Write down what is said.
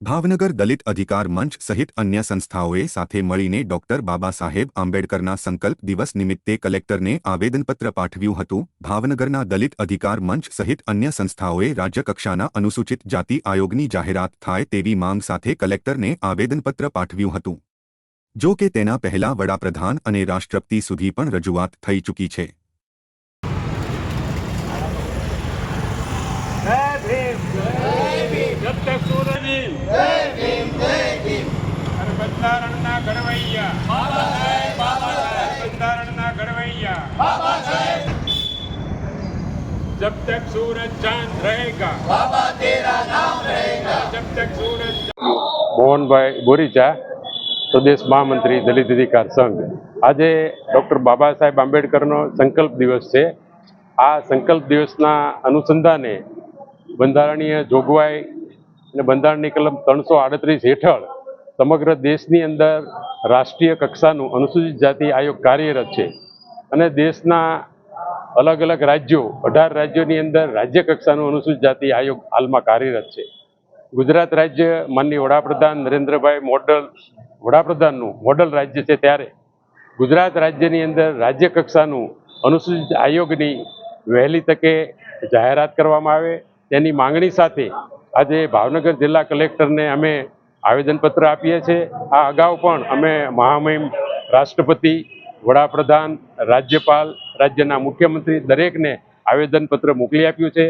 ભાવનગર દલિત અધિકાર મંચ સહિત અન્ય સંસ્થાઓએ સાથે મળીને ડોક્ટર બાબાસાહેબ આંબેડકરના સંકલ્પ દિવસ નિમિત્તે કલેક્ટરને આવેદનપત્ર પાઠવ્યું હતું। ભાવનગરના દલિત અધિકાર મંચ સહિત અન્ય સંસ્થાઓએ રાજ્યકક્ષાના અનુસૂચિત જાતિ આયોગની જાહેરાત થાય તેવી માંગ સાથે કલેક્ટરને આવેદનપત્ર પાઠવ્યું હતું। જો કે તેના પહેલા વડાપ્રધાન અને રાષ્ટ્રપતિ સુધી પણ રજૂઆત થઈ ચૂકી છે। जब तक सूरज चांद रहेगा बाबा तेरा नाम रहेगा जब तक सूरज मोहनभाई बोरीचा प्रदेश महामंत्री दलित अधिकार संघ आज डॉक्टर बाबा साहेब आंबेडकरનો संकल्प दिवस है। आ संकल्प दिवसना अनुसंधाने બંધારણીય જોગવાઈ અને બંધારણની કલમ 338 હેઠળ સમગ્ર દેશની અંદર રાષ્ટ્રીય કક્ષાનું અનુસૂચિત જાતિ આયોગ કાર્યરત છે અને દેશના અલગ અલગ રાજ્યો 18 રાજ્યોની અંદર રાજ્ય કક્ષાનું અનુસૂચિત જાતિ આયોગ હાલમાં કાર્યરત છે। ગુજરાત રાજ્ય માનનીય વડાપ્રધાન નરેન્દ્રભાઈ વડાપ્રધાનનું મોડલ રાજ્ય છે, ત્યારે ગુજરાત રાજ્યની અંદર રાજ્ય કક્ષાનું અનુસૂચિત આયોગની વહેલી તકે જાહેરાત કરવામાં આવે તેની માંગણી સાથે આજે ભાવનગર જિલ્લા કલેક્ટરને અમે આવેદનપત્ર આપીએ છીએ। આ અગાઉ પણ અમે મહામહિમ રાષ્ટ્રપતિ, વડાપ્રધાન, રાજ્યપાલ, રાજ્યના મુખ્યમંત્રી દરેકને આવેદનપત્ર મોકલી આપ્યું છે।